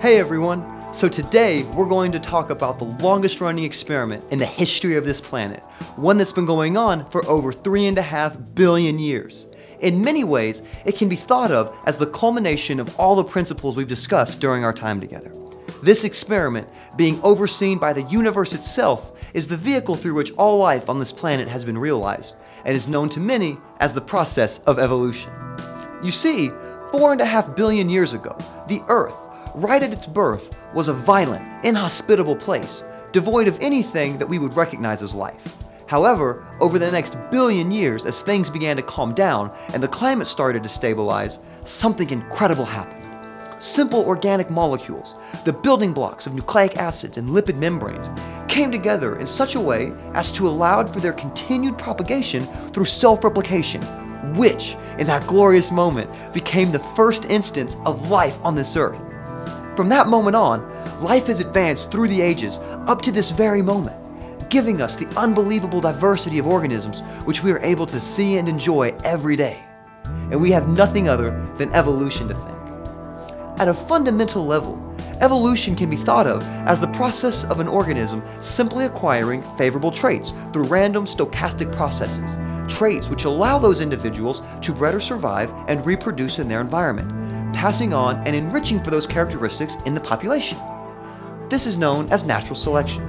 Hey everyone! So today we're going to talk about the longest running experiment in the history of this planet, one that's been going on for over 3.5 billion years. In many ways, it can be thought of as the culmination of all the principles we've discussed during our time together. This experiment, being overseen by the universe itself, is the vehicle through which all life on this planet has been realized, and is known to many as the process of evolution. You see, 4.5 billion years ago, the Earth, right at its birth, was a violent, inhospitable place, devoid of anything that we would recognize as life. However, over the next billion years, as things began to calm down and the climate started to stabilize, something incredible happened. Simple organic molecules, the building blocks of nucleic acids and lipid membranes, came together in such a way as to allow for their continued propagation through self-replication, which, in that glorious moment, became the first instance of life on this earth. From that moment on, life has advanced through the ages up to this very moment, giving us the unbelievable diversity of organisms which we are able to see and enjoy every day. And we have nothing other than evolution to thank. At a fundamental level, evolution can be thought of as the process of an organism simply acquiring favorable traits through random stochastic processes, traits which allow those individuals to better survive and reproduce in their environment, passing on and enriching for those characteristics in the population. This is known as natural selection.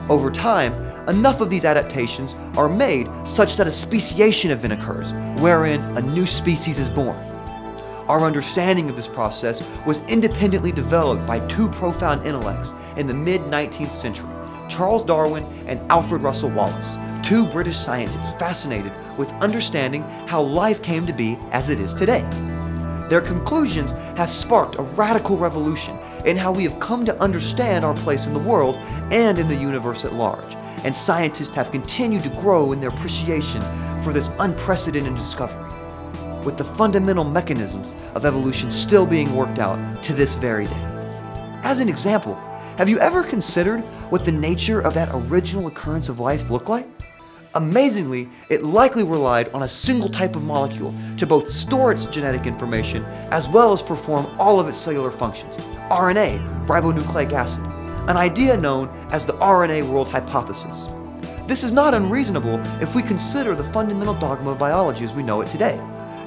Over time, enough of these adaptations are made such that a speciation event occurs, wherein a new species is born. Our understanding of this process was independently developed by two profound intellects in the mid-19th century, Charles Darwin and Alfred Russel Wallace, two British scientists fascinated with understanding how life came to be as it is today. Their conclusions have sparked a radical revolution in how we have come to understand our place in the world and in the universe at large, and scientists have continued to grow in their appreciation for this unprecedented discovery, with the fundamental mechanisms of evolution still being worked out to this very day. As an example, have you ever considered what the nature of that original occurrence of life looked like? Amazingly, it likely relied on a single type of molecule to both store its genetic information as well as perform all of its cellular functions, RNA, ribonucleic acid, an idea known as the RNA world hypothesis. This is not unreasonable if we consider the fundamental dogma of biology as we know it today,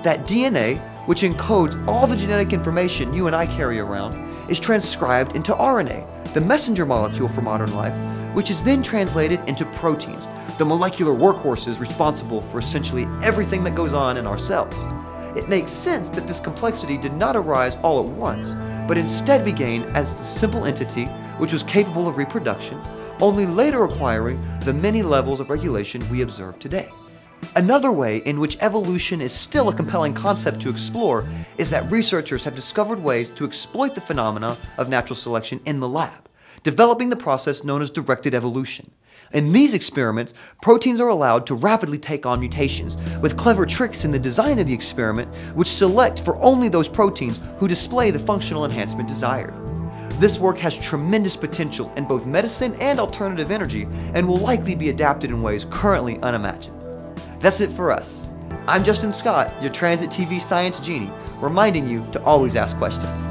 that DNA, which encodes all the genetic information you and I carry around, is transcribed into RNA, the messenger molecule for modern life, which is then translated into proteins, the molecular workhorses responsible for essentially everything that goes on in our cells. It makes sense that this complexity did not arise all at once, but instead began as a simple entity which was capable of reproduction, only later acquiring the many levels of regulation we observe today. Another way in which evolution is still a compelling concept to explore is that researchers have discovered ways to exploit the phenomena of natural selection in the lab, developing the process known as directed evolution. In these experiments, proteins are allowed to rapidly take on mutations, with clever tricks in the design of the experiment which select for only those proteins who display the functional enhancement desired. This work has tremendous potential in both medicine and alternative energy and will likely be adapted in ways currently unimagined. That's it for us. I'm Justin Scott, your Transit TV Science Genie, reminding you to always ask questions.